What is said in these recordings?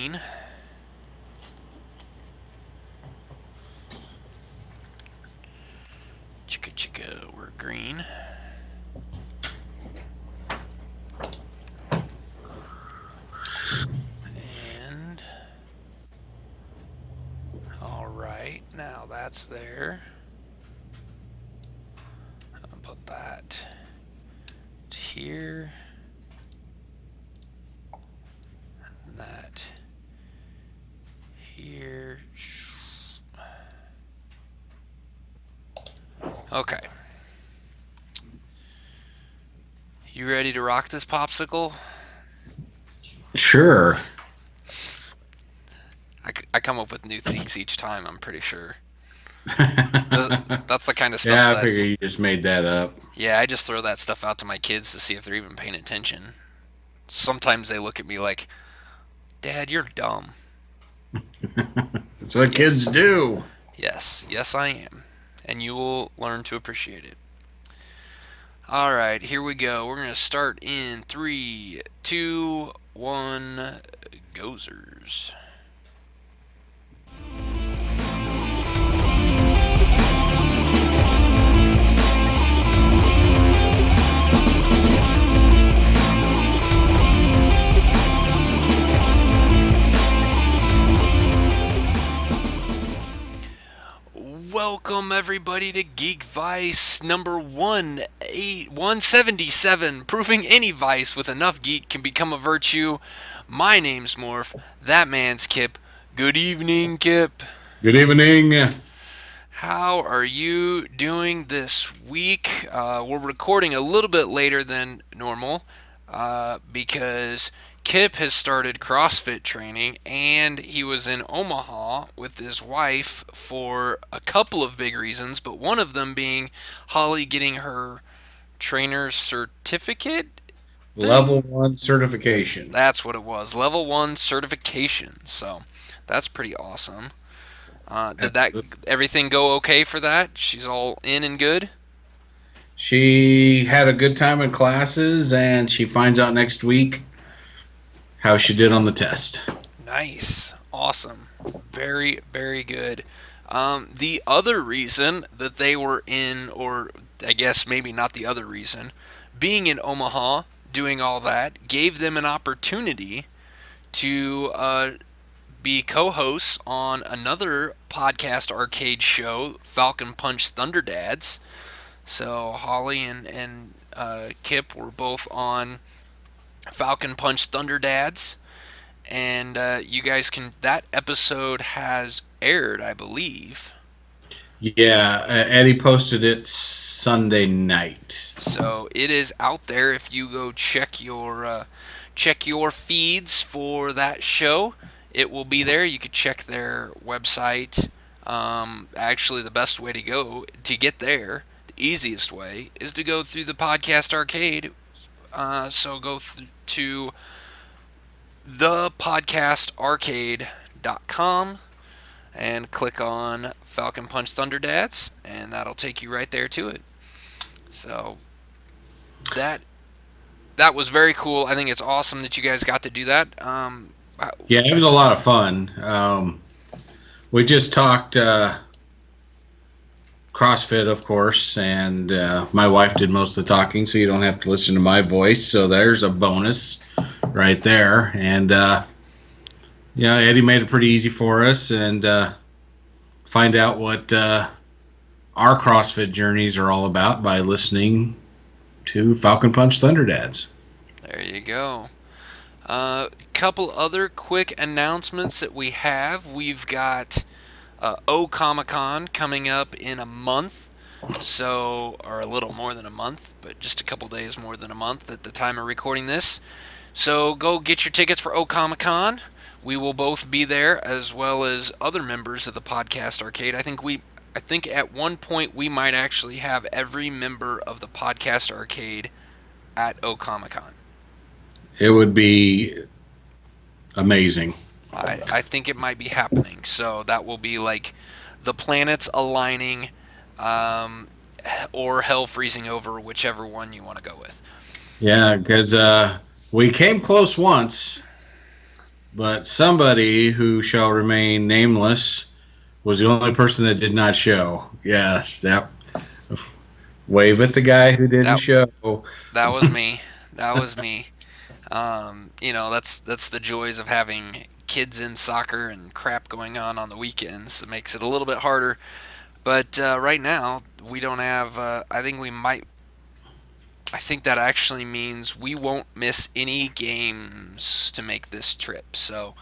green. Chicka chicka, we're green. And alright, now that's there. I'll put that here. And that here. Okay. You ready to rock this popsicle? Sure. I come up with new things each time, I'm pretty sure. That's the kind of stuff Yeah, I that, figure you just made that up. yeah, I just throw that stuff out to my kids to see if they're even paying attention. Sometimes they look at me like, Dad, you're dumb. That's what kids Yes. do. Yes, I am. And you will learn to appreciate it. Alright, here we go. We're going to start in 3, 2, 1, gozers. Welcome everybody to Geekvice number 177, proving any vice with enough geek can become a virtue. My name's Morph, that man's Kip. Good evening, Kip. Good evening. How are you doing this week? We're recording a little bit later than normal because Kip has started CrossFit training and he was in Omaha with his wife for a couple of big reasons, but one of them being Holly getting her trainer's certificate Level thing. 1 certification. That's what it was, level 1 certification. So that's pretty awesome. Did that everything go okay for that? She's all in and good? She had a good time in classes, and she finds out next week how she did on the test. Nice. Awesome. Very, very good. The other reason that they were in, or I guess maybe not the other reason, being in Omaha, doing all that, gave them an opportunity to be co hosts on another podcast arcade show, Falcon Punch Thunder Dads. So Holly and Kip were both on Falcon Punch Thunder Dads, and you guys can. That episode has aired, I believe. Yeah, Eddie posted it Sunday night. So it is out there. If you go check your feeds for that show, it will be there. You could check their website. Actually, the best way to go to get there, the easiest way, is to go through the podcast arcade. So go to thepodcastarcade.com and click on Falcon Punch Thunder Dads, and that'll take you right there to it. So that was very cool. I think it's awesome that you guys got to do that. Yeah, it was a lot of fun. We just talked CrossFit, of course, and my wife did most of the talking, so you don't have to listen to my voice. So there's a bonus right there. And yeah, Eddie made it pretty easy for us, and find out what our CrossFit journeys are all about by listening to Falcon Punch Thunder Dads. There you go. Couple other quick announcements that we have. We've got O Comic Con coming up in a month, so or a little more than a month, but just a couple days more than a month at the time of recording this. So go get your tickets for O Comic Con. We will both be there, as well as other members of the podcast arcade. I think at one point we might actually have every member of the podcast arcade at O Comic Con. It would be amazing. I think it might be happening. So that will be like the planets aligning, or hell freezing over, whichever one you want to go with. Yeah, because we came close once, but somebody who shall remain nameless was the only person that did not show. Yes, yep. Wave at the guy who didn't That show. that was me. That was me. That's the joys of having kids in soccer and crap going on the weekends. It makes it a little bit harder. But right now we don't have. I think that actually means we won't miss any games to make this trip. So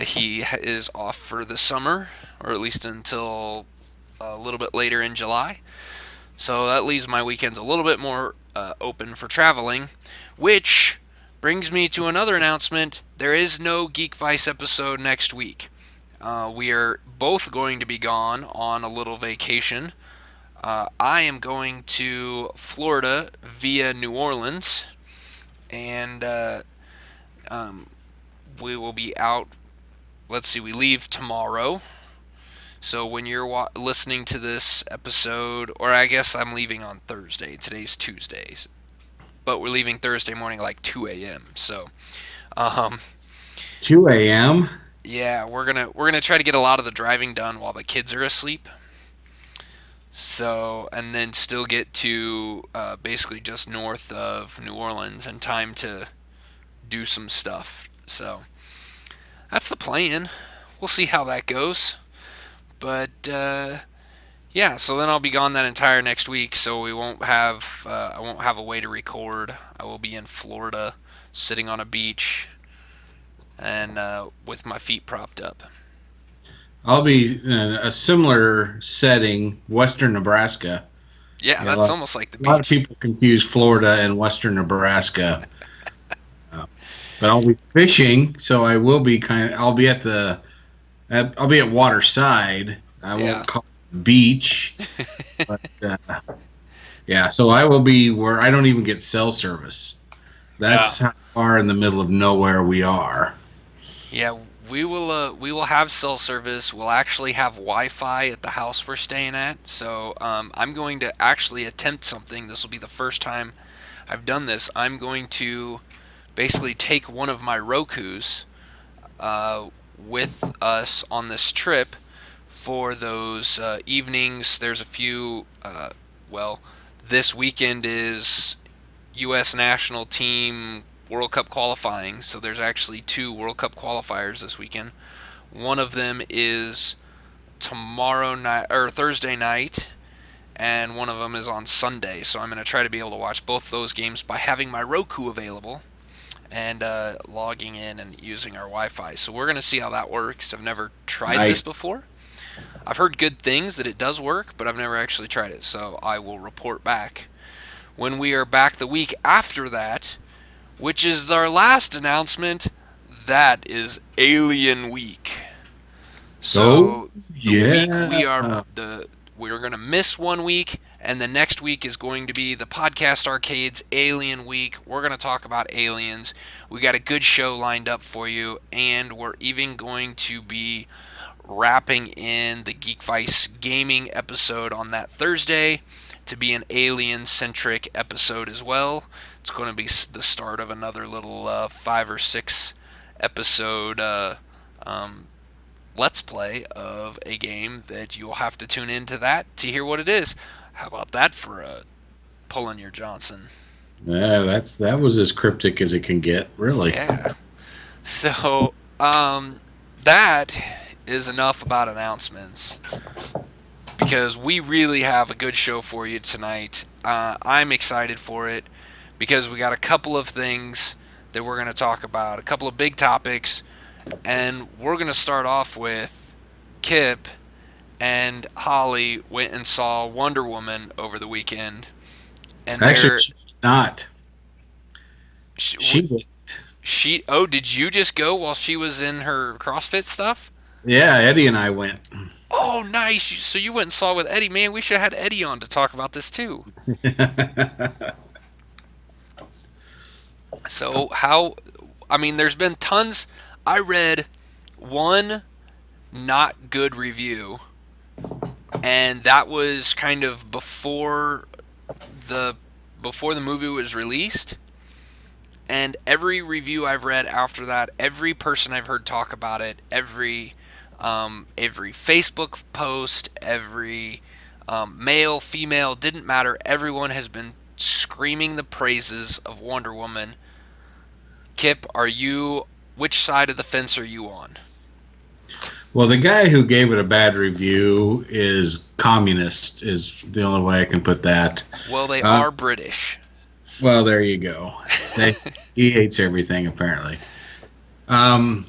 he is off for the summer, or at least until a little bit later in July. So that leaves my weekends a little bit more open for traveling, which brings me to another announcement. There is no Geekvice episode next week. We are both going to be gone on a little vacation. I am going to Florida via New Orleans, and we will be out. Let's see, we leave tomorrow. So when you're listening to this episode, or I guess I'm leaving on Thursday. Today's Tuesday, but we're leaving Thursday morning like 2 a.m. So, um, 2 a.m. yeah, we're gonna try to get a lot of the driving done while the kids are asleep. So, and then still get to basically just north of New Orleans in time to do some stuff. So that's the plan. We'll see how that goes. But yeah, so then I'll be gone that entire next week. So we won't have I won't have a way to record. I will be in Florida, sitting on a beach, and with my feet propped up. I'll be in a similar setting, Western Nebraska. Yeah, Yeah, that's almost like the a lot of beach. people confuse Florida and Western Nebraska. Uh, but I'll be fishing, so I will be I'll be I'll be at waterside. I Yeah. won't call it beach, but yeah. So I will be where I don't even get cell service. Yeah. That's how far in the middle of nowhere we are. Yeah, we will have cell service. We'll actually have Wi-Fi at the house we're staying at. So I'm going to actually attempt something. This will be the first time I've done this. I'm going to basically take one of my Roku's uh, with us on this trip for those evenings. There's a few. Well, this weekend is U.S. national team World Cup qualifying. So there's actually two World Cup qualifiers this weekend. One of them is tomorrow night or Thursday night, and one of them is on Sunday. So I'm going to try to be able to watch both those games by having my Roku available and logging in and using our Wi-Fi. So we're going to see how that works. I've never tried this Nice. before. I've heard good things that it does work, but I've never actually tried it. So I will report back when we are back the week after that, which is our last announcement. That is Alien Week. Oh So the week yeah. we are going to miss 1 week, and the next week is going to be the Podcast Arcade's Alien Week. We're going to talk about aliens. We got a good show lined up for you, and we're even going to be wrapping in the Geekvice gaming episode on that Thursday to be an alien centric episode as well. It's going to be the start of another little 5 or 6 episode um, let's play of a game that you'll have to tune into that to hear what it is. How about that for pulling your Johnson? Yeah, that was as cryptic as it can get, really. Yeah. So that is enough about announcements because we really have a good show for you tonight. I'm excited for it because we got a couple of things that we're going to talk about, a couple of big topics, and we're going to start off with Kip and Holly went and saw Wonder Woman over the weekend, and Actually, they're she's not. she, She she. Oh, did you just go while she was in her CrossFit stuff? Yeah, Eddie and I went. Oh, nice. So you went and saw with Eddie. Man, we should have had Eddie on to talk about this too. So how? I mean, there's been tons. I read one not good review, and that was kind of the before the movie was released. And every review I've read after that, every person I've heard talk about it, every Facebook post, every male, female, didn't matter. Everyone has been screaming the praises of Wonder Woman. Kip, which side of the fence are you on? Well, the guy who gave it a bad review is communist, is the only way I can put that. Well, they Uh, are British. well, there you go. They, he hates everything, apparently. Um,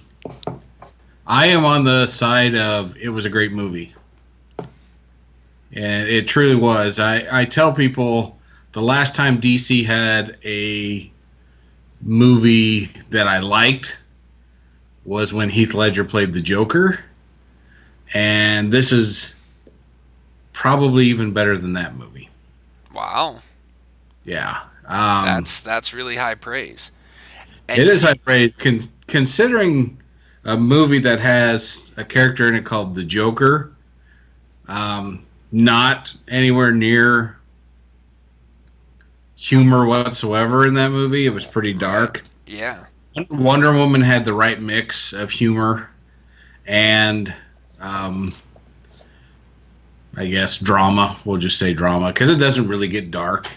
I am on the side of it was a great movie. And it truly was. I tell people the last time DC had a movie that I liked was when Heath Ledger played the Joker. And this is probably even better than that movie. Wow, Yeah. that's really high praise. It And is high praise considering a movie that has a character in it called the Joker. Not anywhere near humor whatsoever in that movie. It was pretty right, dark. yeah, Wonder Woman had the right mix of humor and, um, I guess, drama. We'll just say drama because it doesn't really get dark.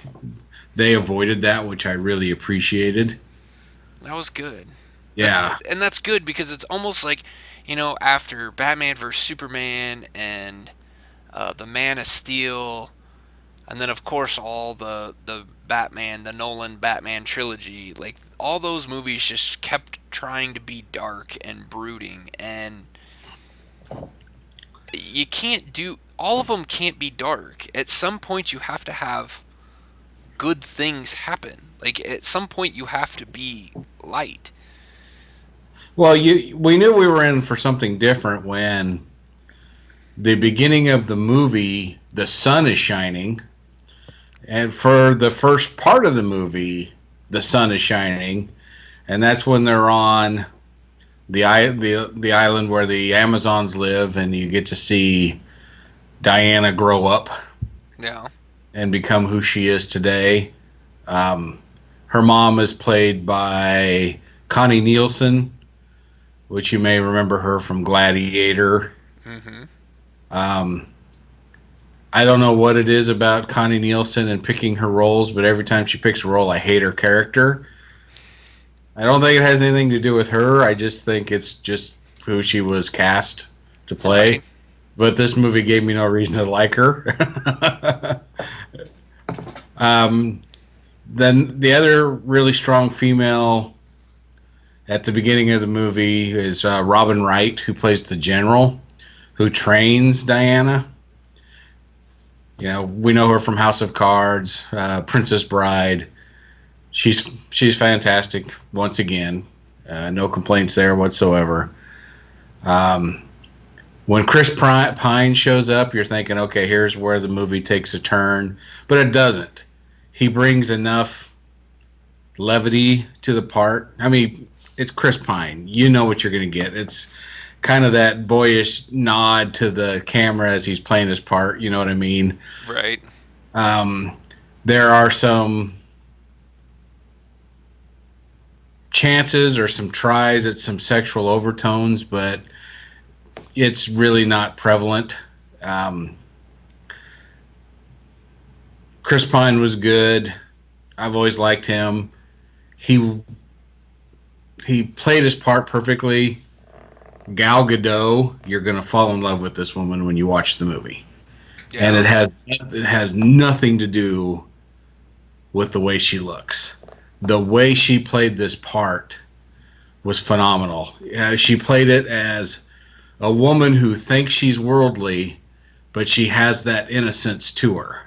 They avoided that, which I really appreciated. that was good. Yeah. That's good because it's almost like, after Batman vs Superman and the Man of Steel, and then of course all the Nolan Batman trilogy, like all those movies just kept trying to be dark and brooding, and you can't do all of them can't be dark. At some point you have to have good things happen. Like at some point you have to be light. Well, we knew we were in for something different when the beginning of the movie, the sun is shining, and for the first part of the movie, the sun is shining, and that's when they're on the island where the Amazons live, and you get to see Diana grow up Yeah. and become who she is today. Um, Her mom is played by Connie Nielsen, which you may remember her from Gladiator. Mm-hmm. Um, I don't know what it is about Connie Nielsen and picking her roles, but every time she picks a role, I hate her character. I don't think it has anything to do with her. I just think it's just who she was cast to play. Right. But this movie gave me no reason to like her. um, then the other really strong female at the beginning of the movie is Robin Wright, who plays the general who trains Diana. We know her from House of Cards, Princess Bride. She's fantastic once again. No complaints there whatsoever. Um, when Chris Pine shows up, you're thinking, okay, here's where the movie takes a turn, but it doesn't. He brings enough levity to the part. I mean, it's Chris Pine. You know what you're going to get. It's kind of that boyish nod to the camera as he's playing his part. You know what I mean? Right. Um, there are some chances or some tries at some sexual overtones, but it's really not prevalent. Um, Chris Pine was good. I've always liked him. He he played his part perfectly. Gal Gadot, you're gonna fall in love with this woman when you watch the movie, and Yeah. it has nothing to do with the way she looks. The way she played this part was phenomenal. She played it as a woman who thinks she's worldly, but she has that innocence to her,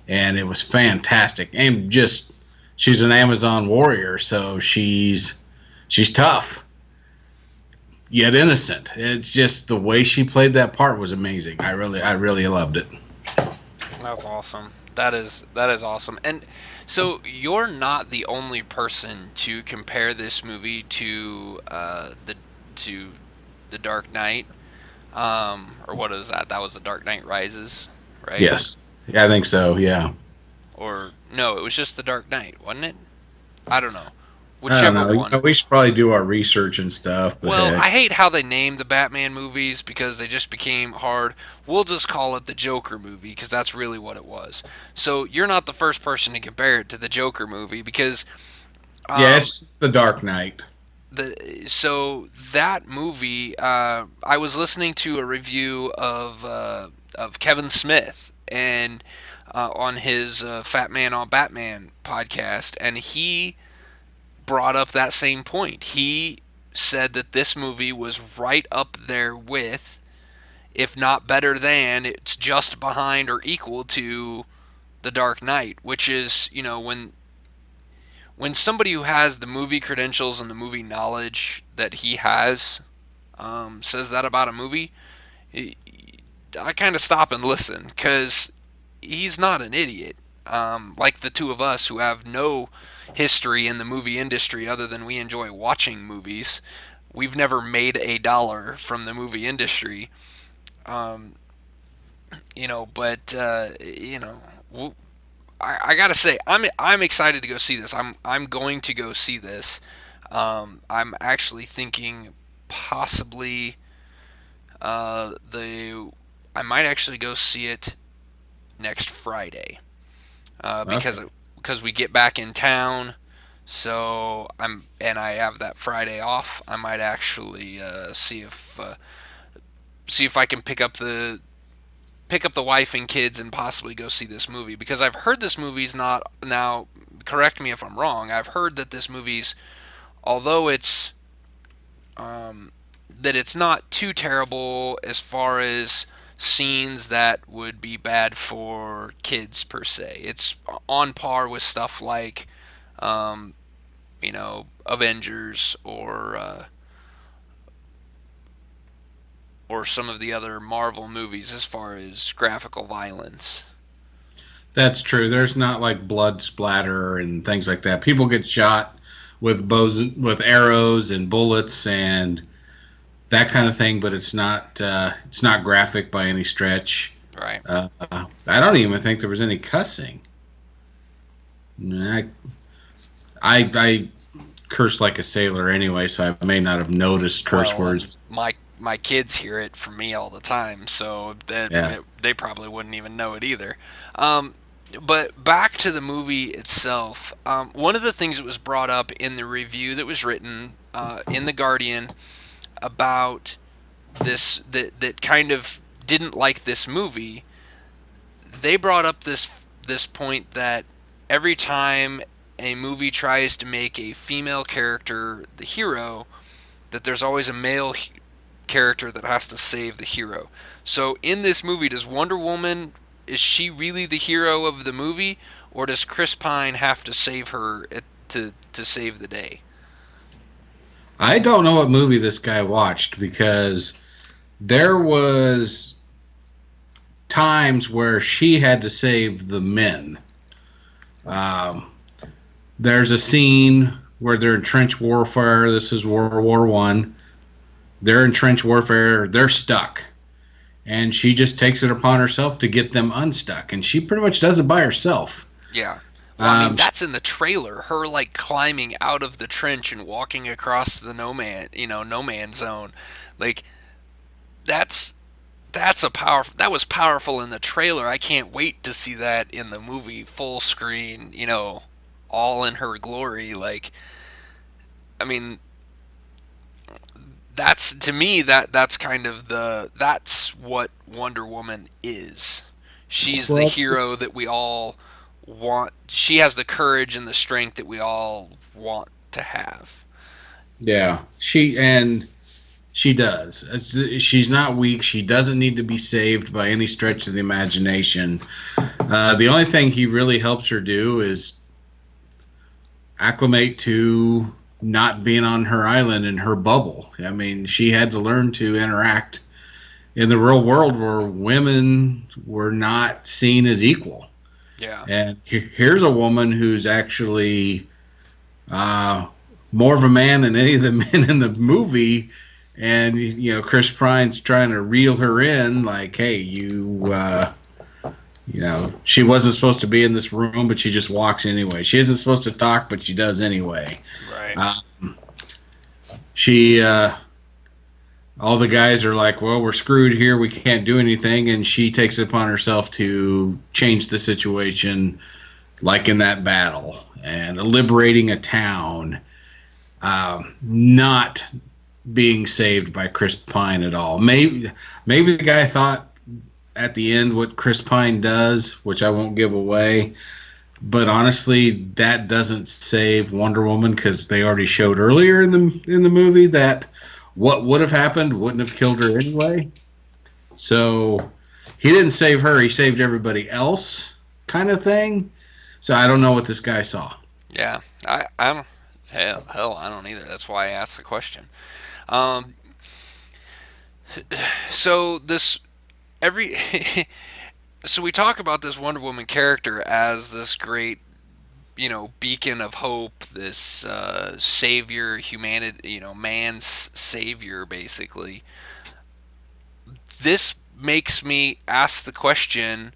and it was fantastic. And just she's an Amazon warrior, so she's tough yet innocent. It's just the way she played that part was amazing. I really loved it. That's awesome. That is awesome. And so you're not the only person to compare this movie to the Dark Knight. Or what is that? That was the Dark Knight Rises, right? Yes, yeah, I think so. Yeah, Or no, it was just the Dark Knight, wasn't it? I don't know. I don't whichever know. one. We should probably do our research and stuff, but Well, heck. I hate how they named the Batman movies because they just became hard. We'll just call it the Joker movie because that's really what it was. So you're not the first person to compare it to the Joker movie because Yeah, um, it's just the Dark Knight. that movie. I was listening to a review of Kevin Smith and on his Fat Man on Batman podcast, and he brought up that same point. He said that this movie was right up there with, if not better than, it's just behind or equal to The Dark Knight, which is, when somebody who has the movie credentials and the movie knowledge that he has says that about a movie, I kind of stop and listen because he's not an idiot. Like the two of us who have no history in the movie industry other than we enjoy watching movies. We've never made a dollar from the movie industry. Um, but I gotta say, I'm excited to go see this. I'm going to go see this. I'm actually thinking possibly the I might actually go see it next Friday Okay. because we get back in town. So I have that Friday off. I might actually see if I can pick up the wife and kids and possibly go see this movie because I've heard this movie's not now. Correct me if I'm wrong. I've heard that this movie's, although it's not too terrible as far as scenes that would be bad for kids per se. It's on par with stuff like, um, Avengers or some of the other Marvel movies as far as graphical violence. That's true. There's not like blood splatter and things like that. People get shot with bows, with arrows and bullets and that kind of thing, but it's not graphic by any stretch. Right. I don't even think there was any cussing. I, I curse like a sailor anyway, so I may not have noticed curse Well, and words. my kids hear it from me all the time, so Yeah, they probably wouldn't even know it either. Um, but back to the movie itself, one of the things that was brought up in the review that was written in the Guardian about that kind of didn't like this movie, they brought up this point that every time a movie tries to make a female character the hero, that there's always a male character that has to save the hero. So in this movie, does Wonder Woman, is she really the hero of the movie, or does Chris Pine have to save her to save the day? I don't know what movie this guy watched because there was times where she had to save the men. Um, there's a scene where they're in trench warfare. This is World War I. They're in trench warfare. They're stuck, and she just takes it upon herself to get them unstuck, and she pretty much does it by herself. Yeah. Well, I mean, Um, that's in the trailer. Her like climbing out of the trench and walking across the no man's zone. Like that's that was powerful in the trailer. I can't wait to see that in the movie full screen, all in her glory. Like, I mean, that's to me that's kind of that's what Wonder Woman is. She's the well, hero that we all want. She has the courage and the strength that we all want to have. yeah, she does. She's not weak. She doesn't need to be saved by any stretch of the imagination. The only thing he really helps her do is acclimate to not being on her island in her bubble. I mean, she had to learn to interact in the real world where women were not seen as equal. Yeah. And here's a woman who's actually uh, more of a man than any of the men in the movie. And Chris Pine's trying to reel her in, like, "Hey, She wasn't supposed to be in this room, but she just walks anyway. She isn't supposed to talk, but she does anyway. Right. Uh, she all the guys are like, well, we're screwed here. We can't do anything. And she takes it upon herself to change the situation, like in that battle and liberating a town, not being saved by Chris Pine at all. Maybe the guy thought at the end what Chris Pine does, which I won't give away. But honestly, that doesn't save Wonder Woman because they already showed earlier in the movie that what would have happened wouldn't have killed her anyway. So he didn't save her; he saved everybody else, kind of thing. So I don't know what this guy saw. Yeah. I don't. Hell, I don't either. That's why I asked the question. Um. So this every. So we talk about this Wonder Woman character as this great, beacon of hope, this savior, humanity, man's savior, basically. This makes me ask the question: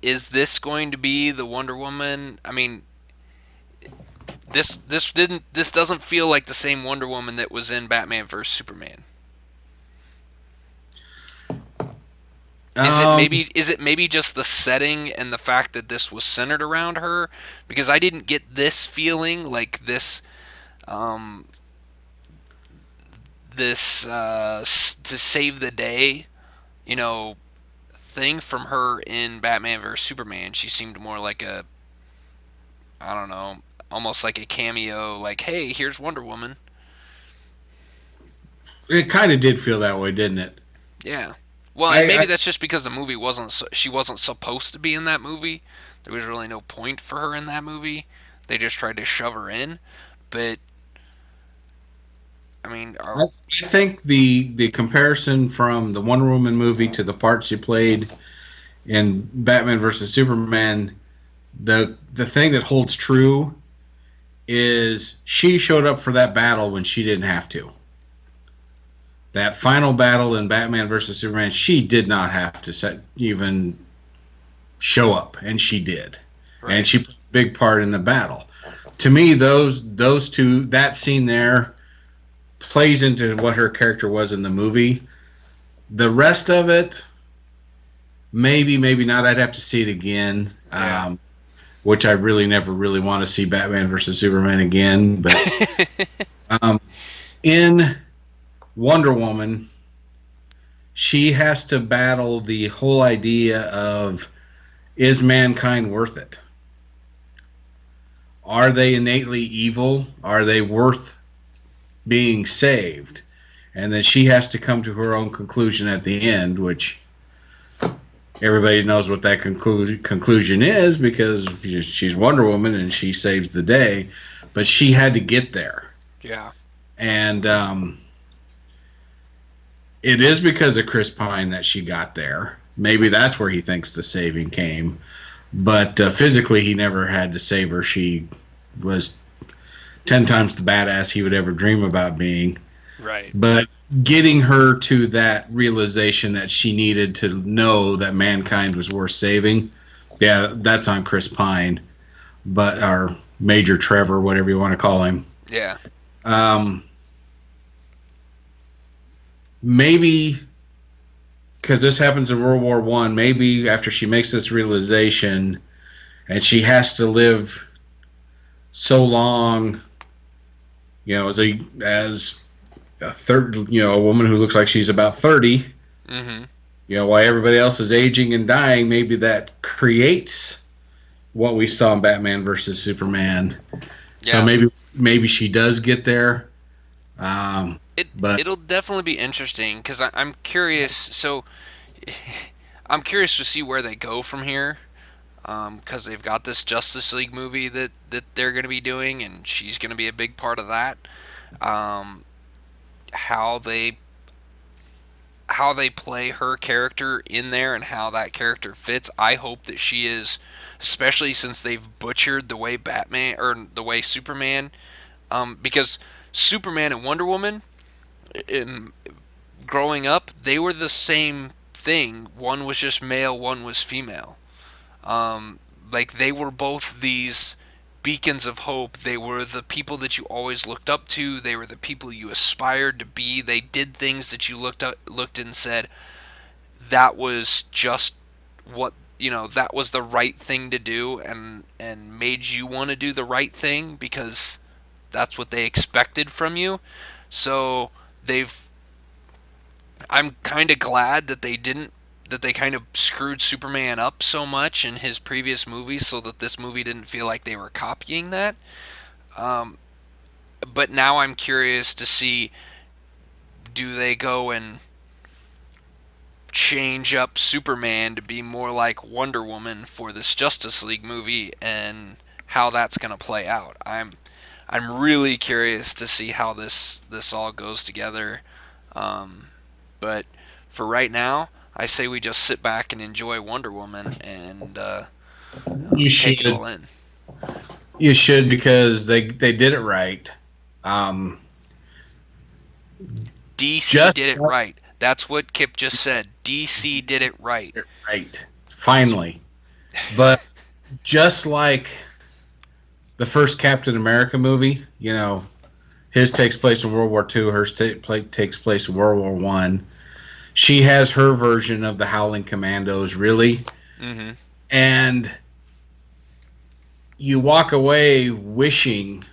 is this going to be the Wonder Woman? I mean, this doesn't feel like the same Wonder Woman that was in Batman vs Superman. Um, Is it maybe just the setting and the fact that this was centered around her? Because I didn't get this feeling like um, this to save the day, you know, thing from her in Batman vs Superman. She seemed more like a, I don't know, almost like a cameo. Like, hey, here's Wonder Woman. it kind of did feel that way, didn't it? Yeah. Well, and I maybe that's just because the movie she wasn't supposed to be in that movie. There was really no point for her in that movie. They just tried to shove her in. But I mean, I, I think the comparison from the Wonder Woman movie to the part she played in Batman versus Superman, the thing that holds true is she showed up for that battle when she didn't have to. That final battle in Batman versus Superman, she did not have to even show up, and she did, and right? she played a big part in the battle. To me, those two, that scene there plays into what her character was in the movie. The rest of it, maybe not. I'd have to see it again. Yeah. Which I really never really want to see Batman versus Superman again. But um, in Wonder Woman, she has to battle the whole idea of, is mankind worth it? Are they innately evil? Are they worth being saved? And then she has to come to her own conclusion at the end, which everybody knows what that conclusion is because she's Wonder Woman and she saves the day. But she had to get there. Yeah. And it is because of Chris Pine that she got there. Maybe that's where he thinks the saving came. But physically, he never had to save her. She was 10 times the badass he would ever dream about being. Right. But getting her to that realization that she needed to know that mankind was worth saving, yeah, that's on Chris Pine, but our Major Trevor, whatever you want to call him. Yeah. Um, maybe because this happens in World War One, maybe after she makes this realization and she has to live so long, as a third, a woman who looks like she's about 30, Mm-hmm. while everybody else is aging and dying, maybe that creates what we saw in Batman versus Superman. So Yeah. maybe she does get there. But It'll definitely be interesting because I'm curious. So I'm curious to see where they go from here. Because they've got this Justice League movie that they're going to be doing, and she's going to be a big part of that. Um, how they how they play her character in there and how that character fits. I hope that she is, especially since they've butchered the way Batman or the way Superman, because Superman and Wonder Woman in growing up, they were the same thing. One was just male, one was female. Like they were both these beacons of hope. They were the people that you always looked up to. They were the people you aspired to be. They did things that you looked and said that was just what that was the right thing to do, and made you want to do the right thing because that's what they expected from you. So they've I'm kind of glad that they didn't that they kind of screwed Superman up so much in his previous movies so that this movie didn't feel like they were copying that. But now I'm curious to see, do they go and change up Superman to be more like Wonder Woman for this Justice League movie, and how that's going to play out. I'm really curious to see how this all goes together. But for right now, I say we just sit back and enjoy Wonder Woman and You take it should. all in. You should because they did it right. Um, DC just did it right. That's what Kip just said. DC did it right. right. Finally. But just like the first Captain America movie, his takes place in World War II, hers takes place in World War One. She has her version of the Howling Commandos, really. Mm-hmm. And you walk away wishing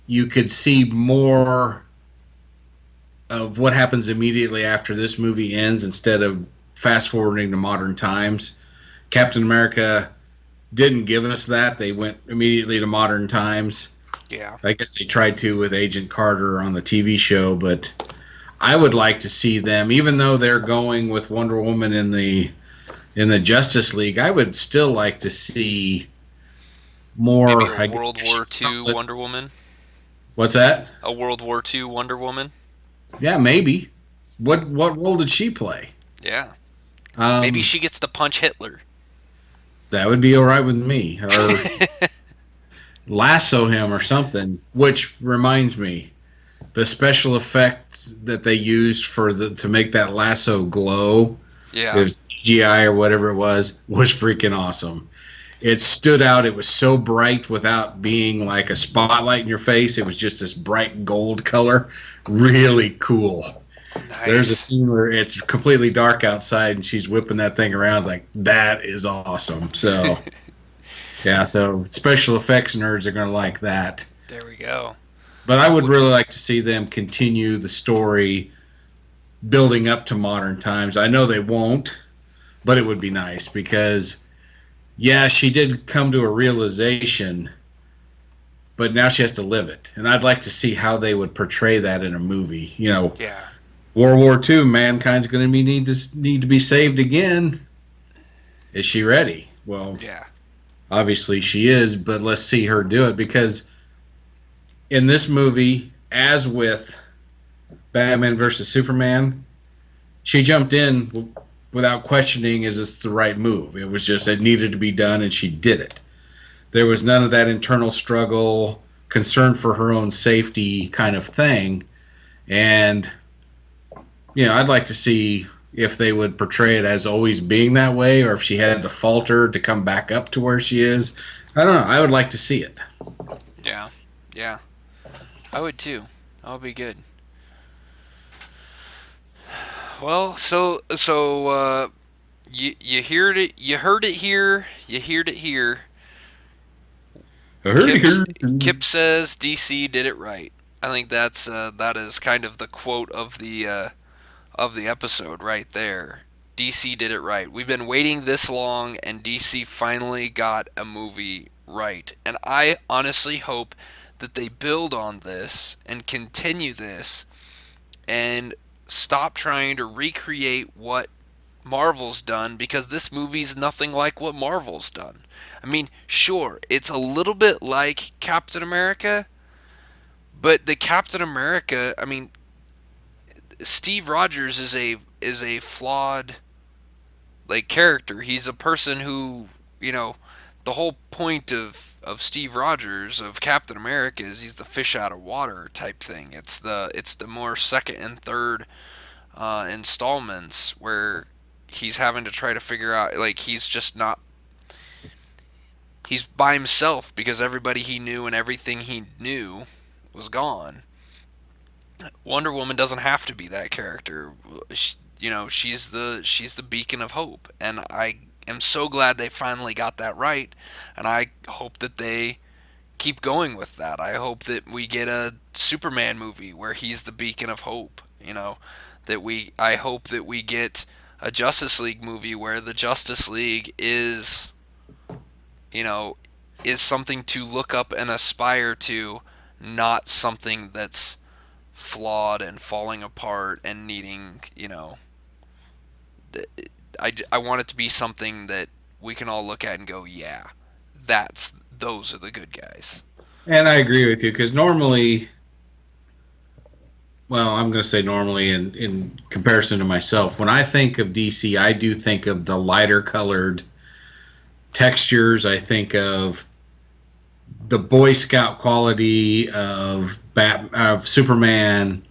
you could see more of what happens immediately after this movie ends instead of fast forwarding to modern times. Captain America didn't give us that. They went immediately to modern times. Yeah. I guess they tried to with Agent Carter on the TV show, but I would like to see them, even though they're going with Wonder Woman in the Justice League. I would still like to see Maybe more. a I World guess, War II Wonder Woman. what's that? A World War II Wonder Woman. Yeah, maybe. What role did she play? Yeah. Maybe Um, she gets to punch Hitler. that would be all right with me, or lasso him or something. Which reminds me, the special effects that they used to make that lasso glow, it Yeah. was CGI or whatever it was freaking awesome. It stood out. It was so bright without being like a spotlight in your face. It was just this bright gold color. Really cool. There's a Nice. scene where it's completely dark outside and she's whipping that thing around. It's like, that is awesome. So, yeah, so special effects nerds are going to like that. There we go. But I would really like to see them continue the story building up to modern times. I know they won't, but it would be nice because, yeah, she did come to a realization, but now she has to live it. And I'd like to see how they would portray that in a movie. Yeah. World War II, mankind's going to need to be saved again. Is she ready? Well, Yeah. obviously she is, but let's see her do it because in this movie, as with Batman versus Superman, she jumped in without questioning, is this the right move? It was just, it needed to be done, and she did it. There was none of that internal struggle, concern for her own safety kind of thing. And, I'd like to see if they would portray it as always being that way, or if she had to falter to come back up to where she is. I don't know. I would like to see it. Yeah. Yeah. I would too. That would be good. Well, you heard it here. You heard it here. Kip's, Kip says DC did it right. I think that is kind of the quote of the episode right there. DC did it right. We've been waiting this long, and DC finally got a movie right. And I honestly hope that they build on this and continue this and stop trying to recreate what Marvel's done, because this movie's nothing like what Marvel's done. I mean, sure, it's a little bit like Captain America, but the Captain America, I mean, Steve Rogers is a flawed like character. He's a person who, the whole point of Steve Rogers of Captain America is he's the fish out of water type thing. It's the more second and third installments where he's having to try to figure out, like, he's just not, he's by himself because everybody he knew and everything he knew was gone. Wonder Woman doesn't have to be that character. She's the beacon of hope, and I am so glad they finally got that right, and I hope that they keep going with that. I hope that we get a Superman movie where he's the beacon of hope. I hope that we get a Justice League movie where the Justice League you know, is something to look up and aspire to, not something that's flawed and falling apart and needing, I want it to be something that we can all look at and go, yeah, those are the good guys. And I agree with you because normally, well, I'm going to say normally in comparison to myself, when I think of DC, I do think of the lighter colored textures. I think of the Boy Scout quality of Superman,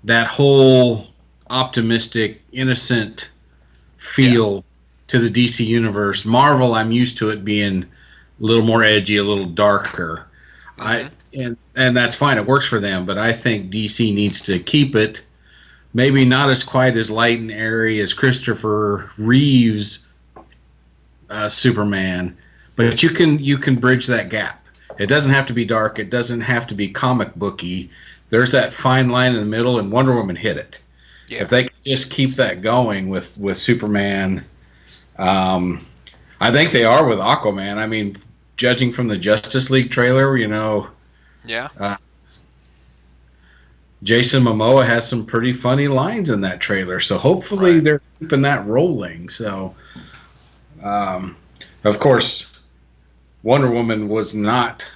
that whole optimistic, innocent Yeah. feel to the DC universe. Marvel, I'm used to it being a little more edgy, a little darker. I Mhm. and that's fine. It works for them, but I think DC needs to keep it maybe not as quite as light and airy as Christopher Reeves Superman, but you can bridge that gap. It doesn't have to be dark. It doesn't have to be comic booky. There's that fine line in the middle, and Wonder Woman hit it. If Yeah. they could just keep that going with Superman, um, I think they are with Aquaman. I mean, judging from the Justice League trailer, Yeah. uh, Jason Momoa has some pretty funny lines in that trailer. So hopefully Right. they're keeping that rolling. So, um, of course, Wonder Woman was not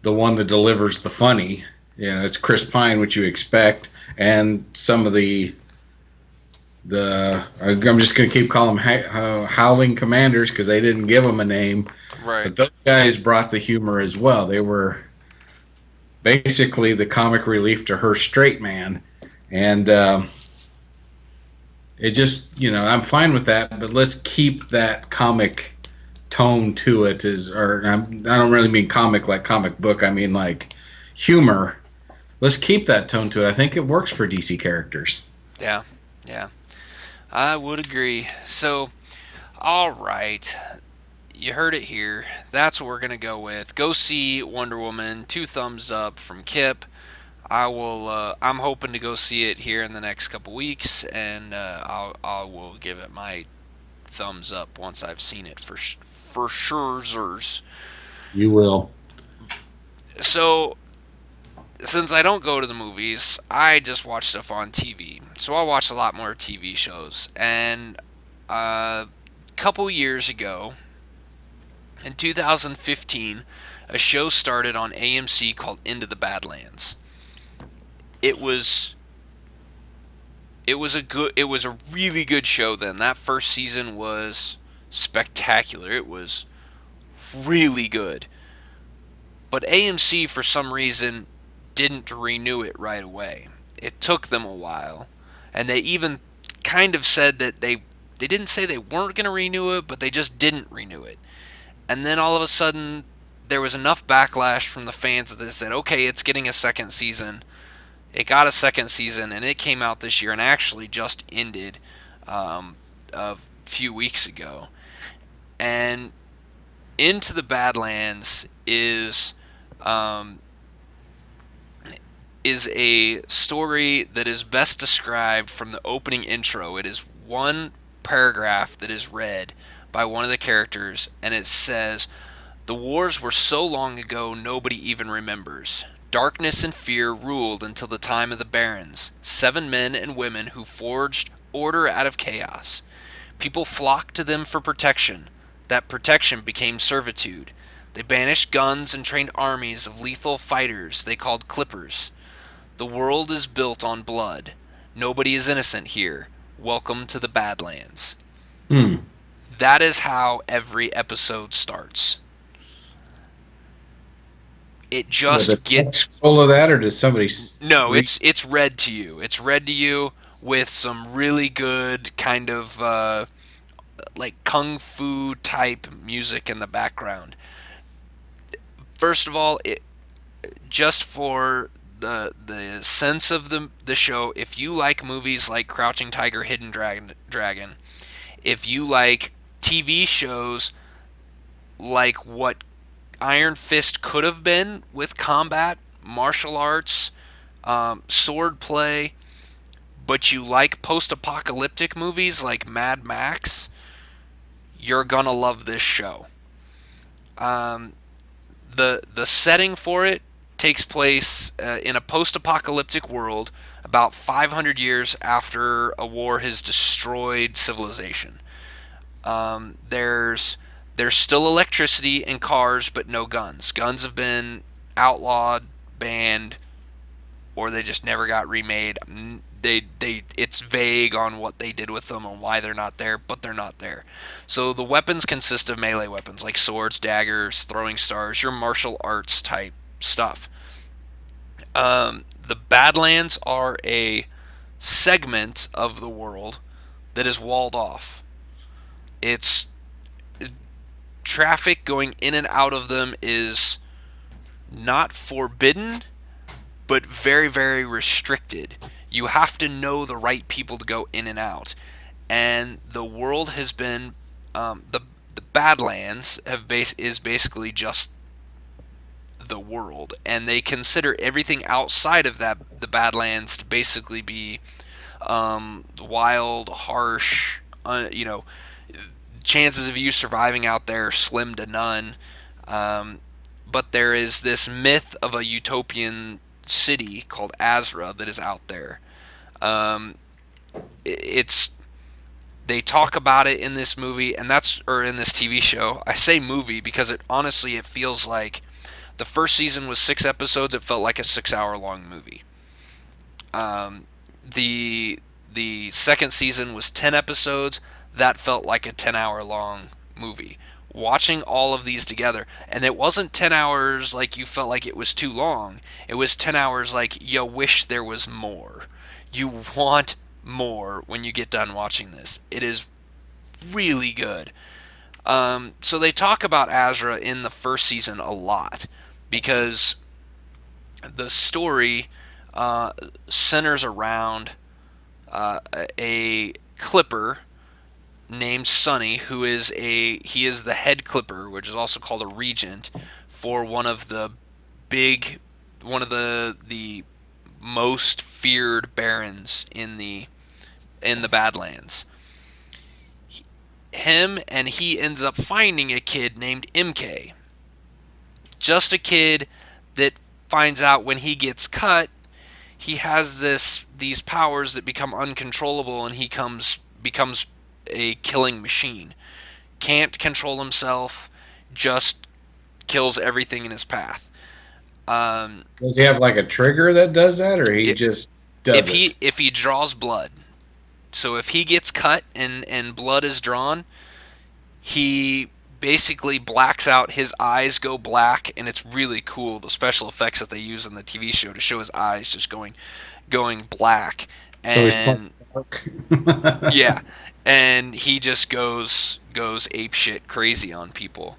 the one that delivers the funny. It's Chris Pine, which you expect, and some of the I'm just going to keep calling them Howling Commanders because they didn't give them a name, Right. but those guys brought the humor as well. They were basically the comic relief to her straight man, and it just I'm fine with that, but let's keep that comic tone to it. I don't really mean comic like comic book. I mean like humor. Let's keep that tone to it. I think it works for DC characters. Yeah. Yeah. I would agree. So, all right. You heard it here. That's what we're going to go with. Go see Wonder Woman. 2 thumbs up from Kip. I'm hoping to go see it here in the next couple weeks, and I will give it my thumbs up once I've seen it for sure. You will. So since I don't go to the movies, I just watch stuff on TV. So I watch a lot more TV shows. And a couple years ago, in 2015, a show started on AMC called Into the Badlands. It was it was a really good show then. That first season was spectacular. It was really good. But AMC for some reason didn't renew it right away. It took them a while, and they even kind of said that they didn't say they weren't going to renew it, but they just didn't renew it. And then all of a sudden there was enough backlash from the fans that they said, "Okay, it's getting a second season." It got a second season, and it came out this year and actually just ended a few weeks ago. And Into the Badlands um, is a story that is best described from the opening intro. It is one paragraph that is read by one of the characters, and it says, "The wars were so long ago nobody even remembers. Darkness and fear ruled until the time of the barons, 7 men and women who forged order out of chaos. People flocked to them for protection. That protection became servitude. They banished guns and trained armies of lethal fighters they called clippers. The world is built on blood. Nobody is innocent here. Welcome to the Badlands." Hmm. That is how every episode starts. It With a just get text full of that, or does somebody No, read? it's read to you. It's read to you with some really good kind of like kung fu type music in the background. First of all, just for the sense of the show, if you like movies like Crouching Tiger, Hidden Dragon, if you like TV shows like what Iron Fist could have been with combat, martial arts, sword play, but you like post-apocalyptic movies like Mad Max, you're gonna love this show. Um, the setting for it takes place in a post-apocalyptic world about 500 years after a war has destroyed civilization. There's still electricity and cars, but no guns. Guns have been outlawed, banned, or they just never got remade. It's vague on what they did with them and why they're not there, but they're not there. So the weapons consist of melee weapons like swords, daggers, throwing stars, your martial arts type stuff. The Badlands are a segment of the world that is walled off. It's traffic going in and out of them is not forbidden, but very, very restricted. You have to know the right people to go in and out. And the world has been the Badlands is basically just the world, and they consider everything outside of that the Badlands to basically be wild, harsh. Chances of you surviving out there are slim to none. Um, but there is this myth of a utopian city called Azra that is out there. Um, it's They talk about it in this movie, and that's or in this TV show. I say movie because it feels like the first season was 6 episodes. It felt like a 6 hour long movie. Um, the the second season was 10 episodes. That felt like a 10 hour long movie. Watching all of these together, and it wasn't 10 hours like you felt like it was too long. It was 10 hours like you wish there was more. You want more when you get done watching this. It is really good. So they talk about Azra in the first season a lot because the story centers around a clipper named Sonny, who is he is the head clipper, which is also called a regent for big one of the most feared barons in the Badlands. Him and he ends up finding a kid named MK. Just a kid that finds out when he gets cut, he has these powers that become uncontrollable, and he becomes a killing machine. Can't control himself, just kills everything in his path. Um, Does he have like a trigger that does that, or he it, just does it? if he draws blood, so if he gets cut and blood is drawn, he basically blacks out. His eyes go black, and it's really cool the special effects that they use in the TV show to show his eyes just going black. So he's part And dark. yeah, and he just goes ape shit crazy on people.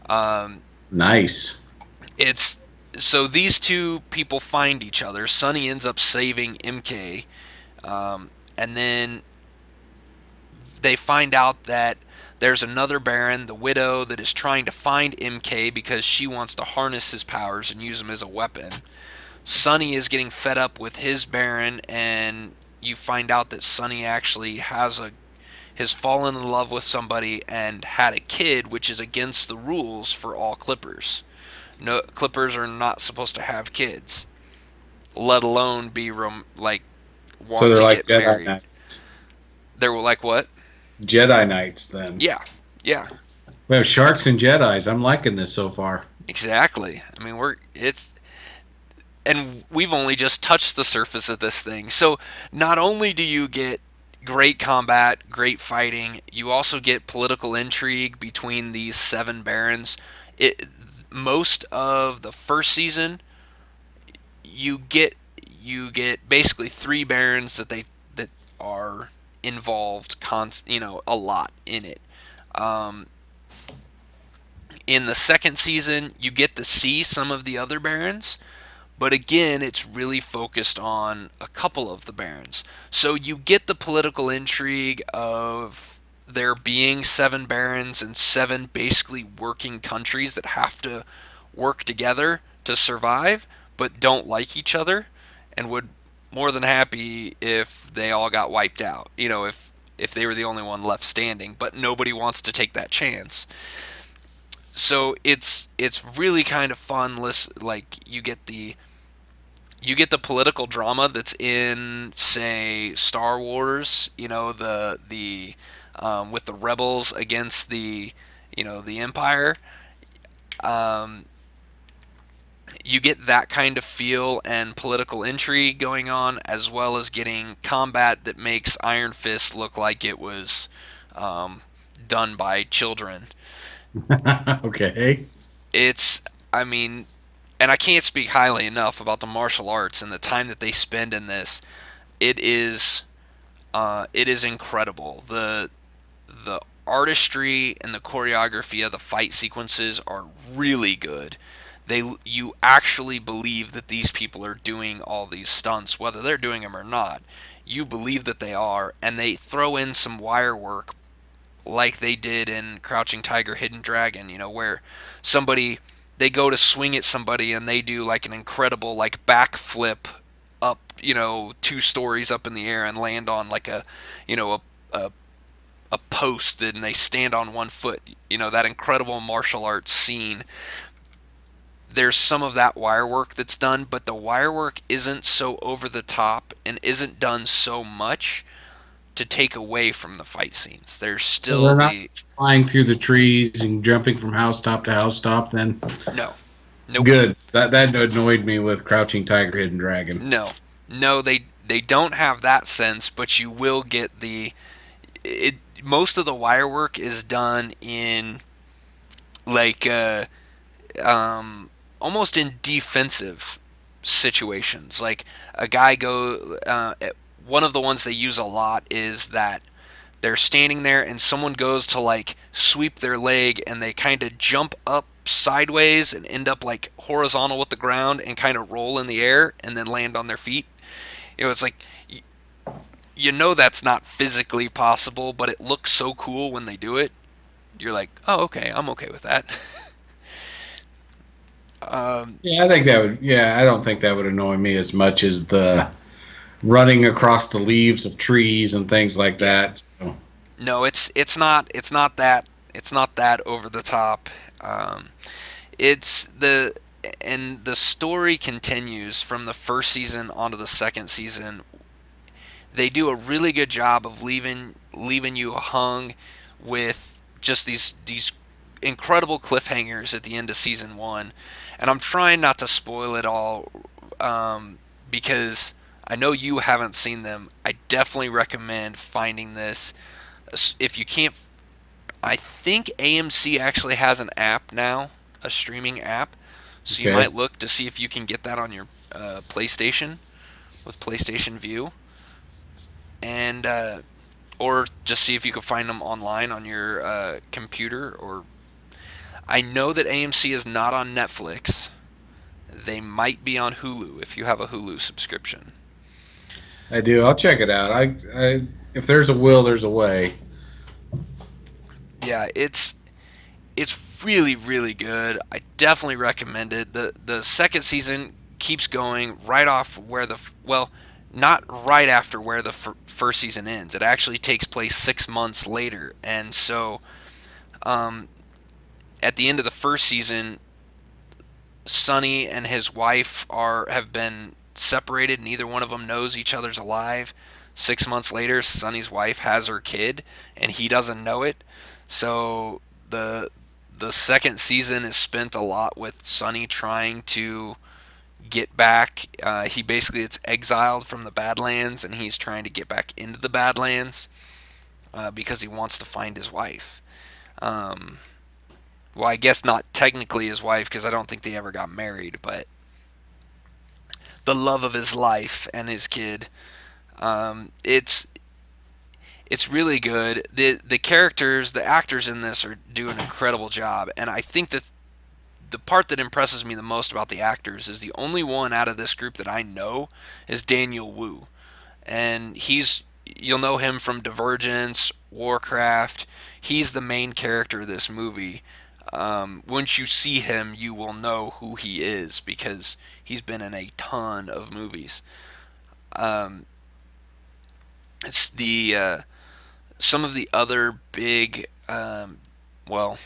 Um, Nice. it's so these two people find each other. Sonny ends up saving MK, and then they find out that there's another Baron, the Widow, that is trying to find MK because she wants to harness his powers and use them as a weapon. Sonny is getting fed up with his Baron, and you find out that Sonny actually has fallen in love with somebody and had a kid, which is against the rules for all Clippers. No, Clippers are not supposed to have kids, let alone be So want they're to like get Jedi married. Knights. They're like what? Jedi Knights, then. Yeah, yeah, We have sharks and Jedis. I'm liking this so far. exactly. I mean, and we've only just touched the surface of this thing. So not only do you get great combat, great fighting, you also get political intrigue between these seven barons. It Most of the first season, you get basically three barons that are involved, a lot in it. Um, in the second season, you get to see some of the other barons, but again, it's really focused on a couple of the barons. So you get the political intrigue of there being seven barons and seven basically working countries that have to work together to survive, but don't like each other, and would more than happy if they all got wiped out. If they were the only one left standing, but nobody wants to take that chance. So it's really kind of fun. Like you get the political drama that's in, say, Star Wars. With the rebels against the Empire. Um, you get that kind of feel and political intrigue going on, as well as getting combat that makes Iron Fist look like it was um, done by children. Okay. It's, I mean, and I can't speak highly enough about the martial arts and the time that they spend in this. It is it is incredible. The artistry and the choreography of the fight sequences are really good. You actually believe that these people are doing all these stunts, whether they're doing them or not. You believe that they are, and they throw in some wire work like they did in Crouching Tiger, Hidden Dragon. Where somebody they go to swing at somebody and they do like an incredible like backflip up, 2 stories up in the air and land on like a post, and they stand on one foot. That incredible martial arts scene. There's some of that wire work that's done, but the wire work isn't so over the top and isn't done so much to take away from the fight scenes. There's So still they're not the flying through the trees and jumping from housetop to housetop. Then no, nope, good. That annoyed me with Crouching Tiger, Hidden Dragon. no, no. They don't have that sense, but you will get the it. Most of the wire work is done in like almost in defensive situations. Like a guy one of the ones they use a lot is that they're standing there and someone goes to like sweep their leg and they kind of jump up sideways and end up like horizontal with the ground and kind of roll in the air and then land on their feet. It's like that's not physically possible, but it looks so cool when they do it. You're like, oh, okay, I'm okay with that. um, Yeah, I think that would. Yeah, I don't think that would annoy me as much as the running across the leaves of trees and things like yeah, that. So, no, it's not that over the top. It's the story continues from the first season onto the second season. They do a really good job of leaving you hung with just these incredible cliffhangers at the end of season one, and I'm trying not to spoil it all, because I know you haven't seen them. I definitely recommend finding this if you can't. I think AMC actually has an app now, a streaming app, so you okay. might look to see if you can get that on your PlayStation with PlayStation View, and or just see if you can find them online on your computer. Or I know that AMC is not on Netflix. They might be on Hulu if you have a Hulu subscription. I do. I'll check it out. If there's a will, there's a way. Yeah, it's really really good. I definitely recommend it. The second season keeps going right off where not right after where the first season ends. It actually takes place 6 months later, and so um, at the end of the first season, Sonny and his wife have been separated. Neither one of them knows each other's alive. 6 months later, Sonny's wife has her kid, and he doesn't know it. So the second season is spent a lot with Sonny trying to get back. He basically gets exiled from the Badlands, and he's trying to get back into the Badlands because he wants to find his wife. Um, well, I guess not technically his wife because I don't think they ever got married, but the love of his life and his kid. It's really good. The characters, the actors in this are do an incredible job, and I think that the part that impresses me the most about the actors is the only one out of this group that I know is Daniel Wu, and you'll know him from Divergence, Warcraft. He's the main character of this movie. Once you see him, you will know who he is because he's been in a ton of movies. Um, it's the some of the other big, well,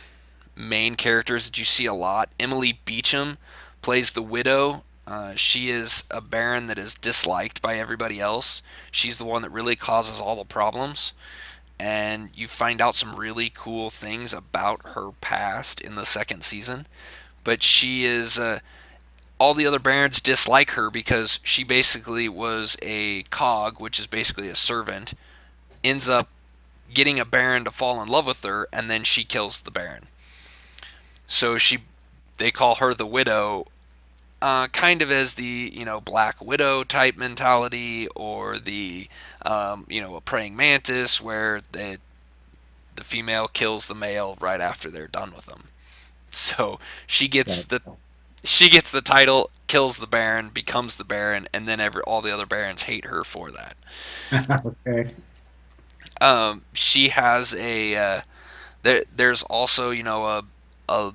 main characters that you see a lot. Emily Beecham plays the widow. She is a Baron that is disliked by everybody else. She's the one that really causes all the problems. And you find out some really cool things about her past in the second season. But she is. All the other Barons dislike her because she basically was a cog, which is basically a servant, ends up getting a Baron to fall in love with her, and then she kills the Baron. So they call her the widow, kind of as the Black Widow type mentality, or the a praying mantis where the female kills the male right after they're done with them. So she gets the title, kills the Baron, becomes the Baron, and then all the other Barons hate her for that. Okay. She has there's also a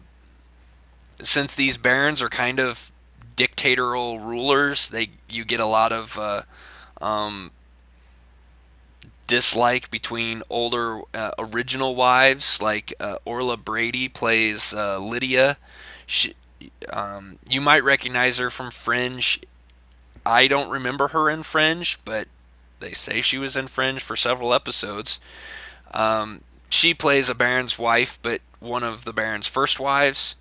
since these barons are kind of dictatorial rulers, you get a lot of um, dislike between older original wives. Like Orla Brady plays Lydia. She, you might recognize her from Fringe. I don't remember her in Fringe, but they say she was in Fringe for several episodes. She plays a baron's wife, but one of the baron's first wives.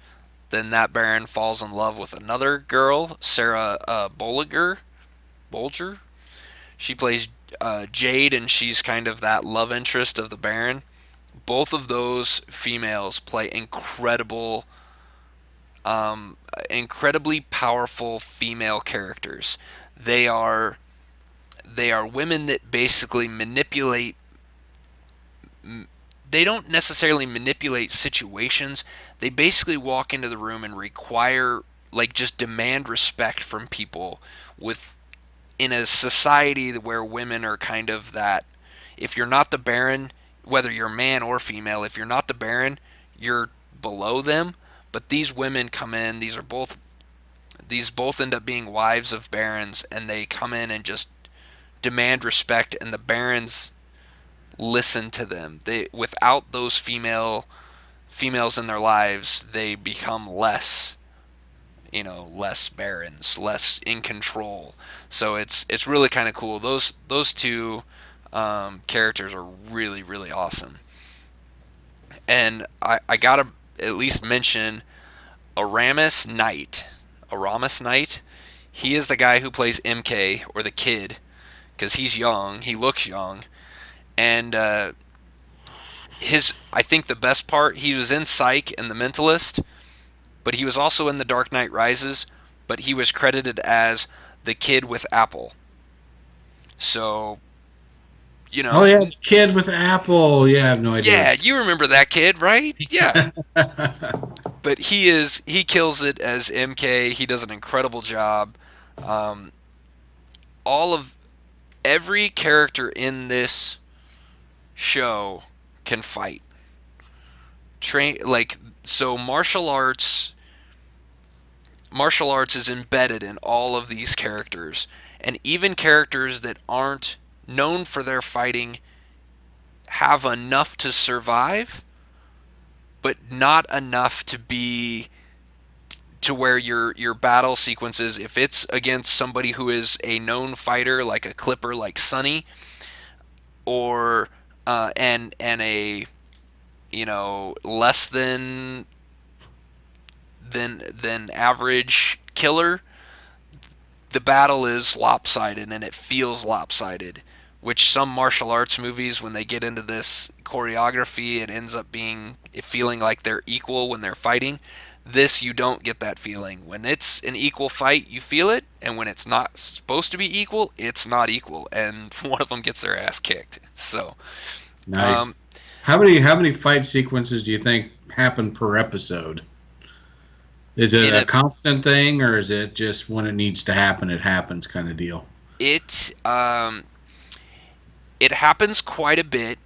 Then that baron falls in love with another girl, Sarah Bolger. She plays Jade, and she's kind of that love interest of the baron. Both of those females play incredibly powerful female characters. They are they are women that basically manipulate. They don't necessarily manipulate situations. They basically walk into the room and require, like, just demand respect from people with in a society where women are kind of that. If you're not the baron, whether you're man or female, if you're not the baron, you're below them. But these women come in, these both end up being wives of barons, and they come in and just demand respect, and the barons listen to them. They Without those females in their lives, they become less barons, less in control. So it's really kind of cool. Those two characters are really really awesome. And I gotta at least mention Aramis Knight. Aramis Knight. He is the guy who plays MK, or the kid, because he's young. He looks young, and I think the best part, he was in Psych and The Mentalist, but he was also in The Dark Knight Rises, but he was credited as the kid with Apple. So, you Oh know, yeah, the kid with Apple. Yeah, I have no idea yeah, what. you remember that kid, right? Yeah. But he kills it as MK. He does an incredible job. Um, all of every character in this show can fight. Train like so martial arts is embedded in all of these characters, and even characters that aren't known for their fighting have enough to survive, but not enough to where your battle sequences, if it's against somebody who is a known fighter like a Clipper like Sunny, or and a less than average killer, the battle is lopsided, and it feels lopsided. Which some martial arts movies, when they get into this choreography, it ends up feeling like they're equal when they're fighting. This, you don't get that feeling. When it's an equal fight, you feel it, and when it's not supposed to be equal, it's not equal, and one of them gets their ass kicked. So, Nice. um, How many fight sequences do you think happen per episode? Is it in a a constant thing, or is it just when it needs to happen, it happens kind of deal? it it happens quite a bit.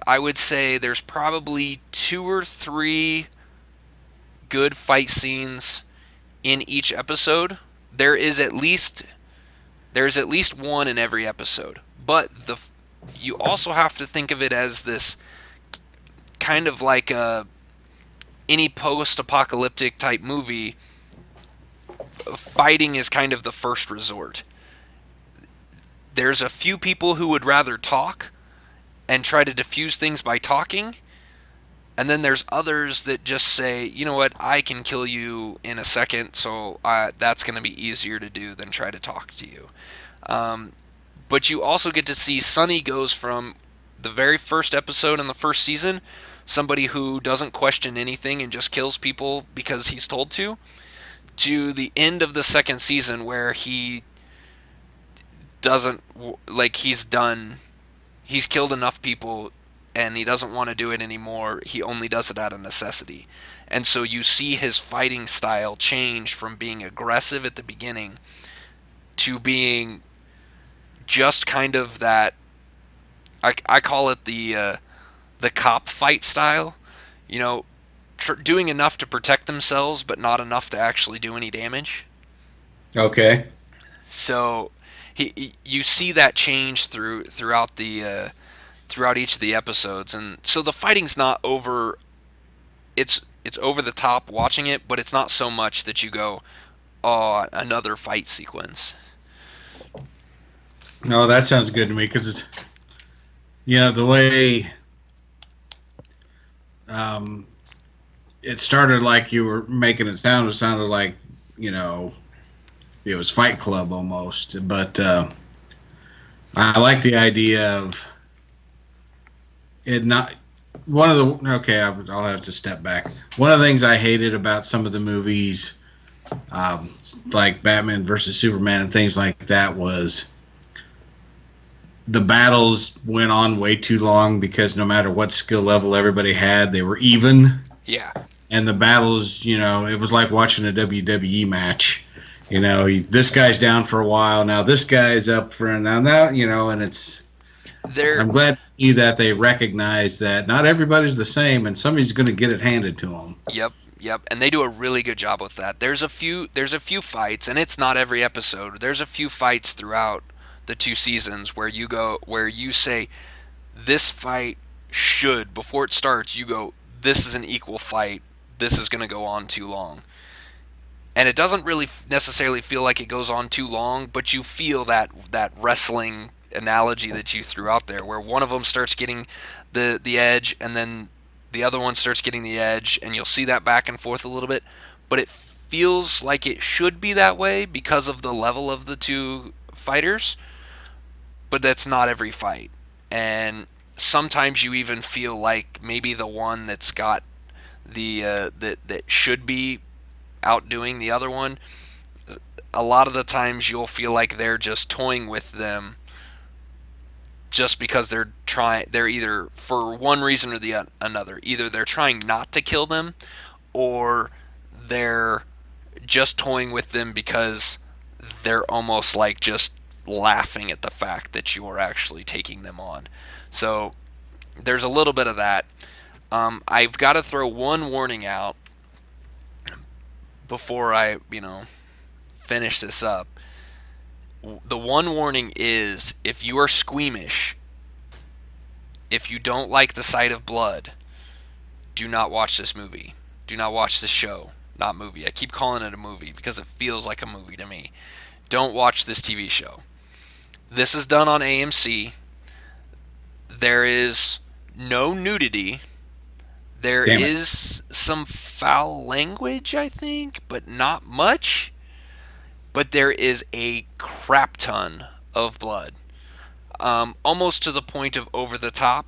I would say there's probably two or three good fight scenes in each episode. There is at least there's at least one in every episode. But the you also have to think of it as this kind of like any post-apocalyptic type movie. Fighting is kind of the first resort. There's a few people who would rather talk and try to diffuse things by talking, and then there's others that just say, you know what, I can kill you in a second, so that's going to be easier to do than try to talk to you. Um, but you also get to see Sonny goes from the very first episode in the first season, somebody who doesn't question anything and just kills people because he's told to the end of the second season where he doesn't, like, he's killed enough people and he doesn't want to do it anymore. He only does it out of necessity. And so you see his fighting style change from being aggressive at the beginning to being just kind of that. I call it the cop fight style. You know, doing enough to protect themselves, but not enough to actually do any damage. Okay. So you see that change throughout each of the episodes, and so the fighting's not over. It's over the top watching it, but it's not so much that you go, oh, another fight sequence. No, that sounds good to me because yeah, the way um, it started, like you were making it sound, it sounded like you know it was Fight Club almost. But I like the idea of it not one of the okay. I'll have to step back. One of the things I hated about some of the movies, um, like Batman versus Superman and things like that, was the battles went on way too long because no matter what skill level everybody had, they were even. Yeah, And the battles, it was like watching a WWE match. This guy's down for a while now. This guy's up for now. And it's. they're I'm glad to see that they recognize that not everybody's the same, and somebody's going to get it handed to them. yep, yep, and they do a really good job with that. There's a few fights, and it's not every episode. There's a few fights throughout the two seasons where you say this fight should, before it starts, you go, this is an equal fight. This is going to go on too long. And it doesn't really necessarily feel like it goes on too long, but you feel that wrestling analogy that you threw out there, where one of them starts getting the edge, and then the other one starts getting the edge, and you'll see that back and forth a little bit. But it feels like it should be that way because of the level of the two fighters, but that's not every fight. And sometimes you even feel like maybe the one that's got that should be outdoing the other one, a lot of the times you'll feel like they're just toying with them just because they're either, for one reason or the another, either they're trying not to kill them, or they're just toying with them because they're almost like just laughing at the fact that you're actually taking them on. So there's a little bit of that. I've got to throw one warning out before I, finish this up. The one warning is, if you are squeamish, if you don't like the sight of blood, do not watch this movie. Do not watch this show. Not movie. I keep calling it a movie because it feels like a movie to me. Don't watch this TV show. This is done on AMC. There is no nudity. There Damn it. is some foul language, I think, but not much. But there is a crap ton of blood, almost to the point of over the top.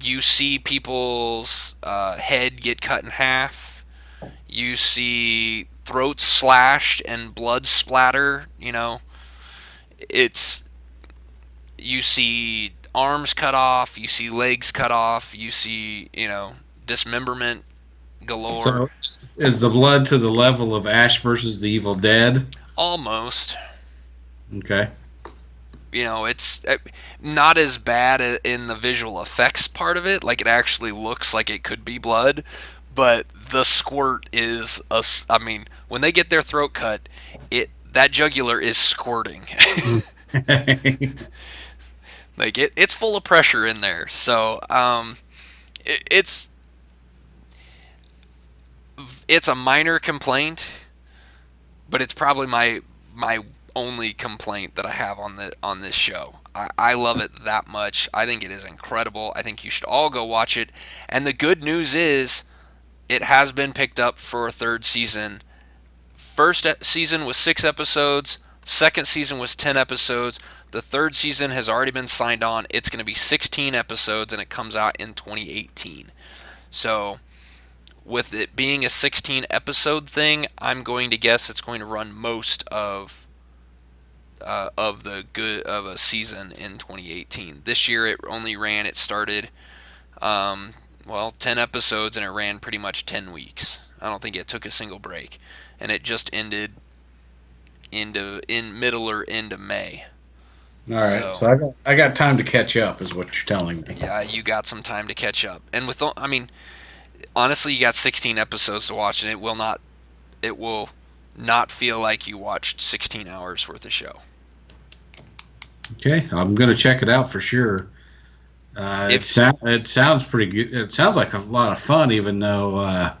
You see people's head get cut in half. You see throats slashed and blood splatter. It's you see arms cut off. You see legs cut off. You see dismemberment galore. So is the blood to the level of Ash versus the Evil Dead? Almost. Okay. It's not as bad in the visual effects part of it. Like it actually looks like it could be blood, but the squirt is I mean, when they get their throat cut, that jugular is squirting. Like it's full of pressure in there. So it's a minor complaint, but it's probably my only complaint that I have on this show. I love it that much. I think it is incredible. I think you should all go watch it. And the good news is it has been picked up for a third season. First season was 6 episodes, second season was 10 episodes. The third season has already been signed on. It's going to be 16 episodes and it comes out in 2018. So, with it being a 16 episode thing, I'm going to guess it's going to run most of the good of a season in 2018. This year it started well, 10 episodes and it ran pretty much 10 weeks. I don't think it took a single break, and it just ended in middle or end of May. All right. So So I got time to catch up, is what you're telling me. yeah, you got some time to catch up. And I mean, honestly, you got 16 episodes to watch, and it will not feel like you watched 16 hours worth of show. Okay, I'm gonna check it out for sure. If It sounds pretty good. It sounds like a lot of fun, even though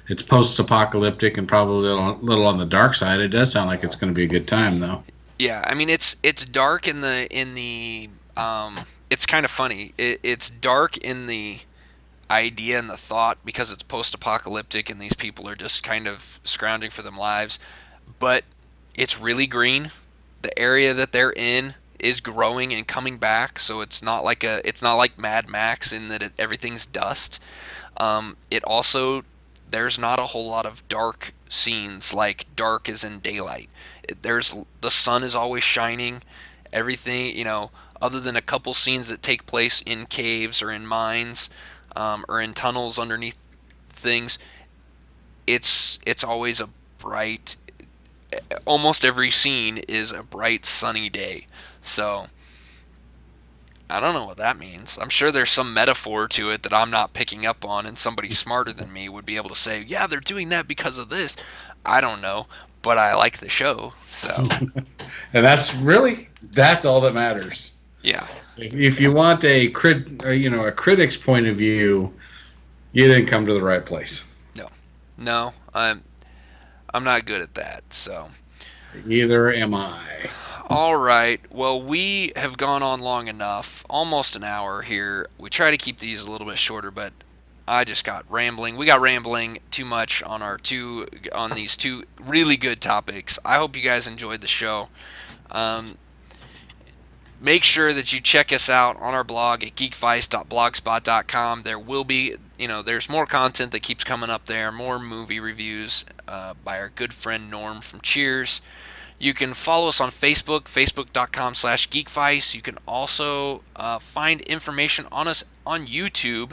it's post-apocalyptic and probably a little on the dark side. It does sound like it's going to be a good time, though. Yeah, I mean it's dark in the it's kind of funny. It's dark in the idea and the thought because it's post-apocalyptic and these people are just kind of scrounging for their lives, but it's really green. The area that they're in is growing and coming back, so it's not like Mad Max in that everything's dust. It also there's not a whole lot of dark scenes like dark is in daylight. There's the sun is always shining. Everything other than a couple scenes that take place in caves or in mines or in tunnels underneath things. It's always a bright. Almost every scene is a bright sunny day. So I don't know what that means. I'm sure there's some metaphor to it that I'm not picking up on, and somebody smarter than me would be able to say, yeah, they're doing that because of this. I don't know, but I like the show, so And that's all that matters. yeah. If you want a critic's point of view, you didn't come to the right place. No, no, I'm not good at that. So Neither am I. all right. Well, we have gone on long enough, almost an hour here. We try to keep these a little bit shorter, but I just got rambling. We got rambling too much on these two really good topics. I hope you guys enjoyed the show. Um, Make sure that you check us out on our blog at geekvice.blogspot.com. There will be, there's more content that keeps coming up there, more movie reviews by our good friend Norm from Cheers. You can follow us on Facebook, facebook.com/geekvice. You can also find information on us on YouTube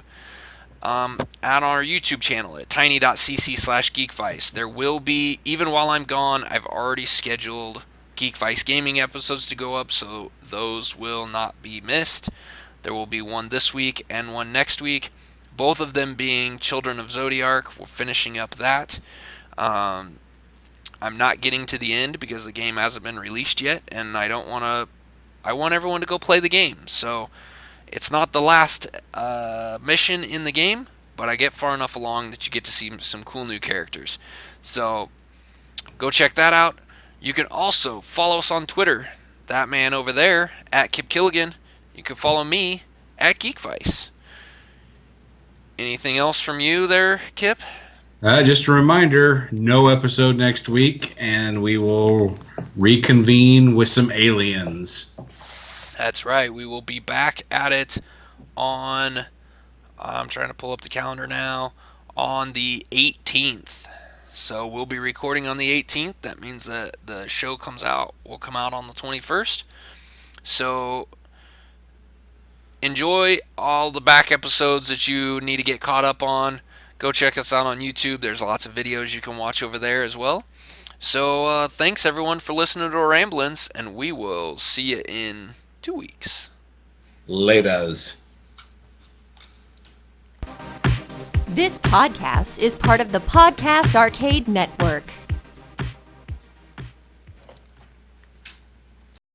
at our YouTube channel at tiny.cc/geekvice. There will be, even while I'm gone, I've already scheduled Geekvice gaming episodes to go up, so those will not be missed. There will be one this week and one next week, both of them being Children of Zodiark. We're finishing up that. I'm not getting to the end because the game hasn't been released yet, and I don't want to. I want everyone to go play the game. So it's not the last mission in the game, but I get far enough along that you get to see some cool new characters. So go check that out. You can also follow us on Twitter. That man over there at Kip Killigan. You can follow me at Geekvice. Anything else from you there, Kip? Just a reminder, no episode next week, and we will reconvene with some aliens. That's right. We will be back at it on I'm trying to pull up the calendar now, on the 18th. So we'll be recording on the 18th. That means that the show will come out on the 21st. So enjoy all the back episodes that you need to get caught up on. Go check us out on YouTube. There's lots of videos you can watch over there as well. So thanks everyone for listening to our ramblings, and we will see you in 2 weeks. Laters. This podcast is part of the Podcast Arcade Network.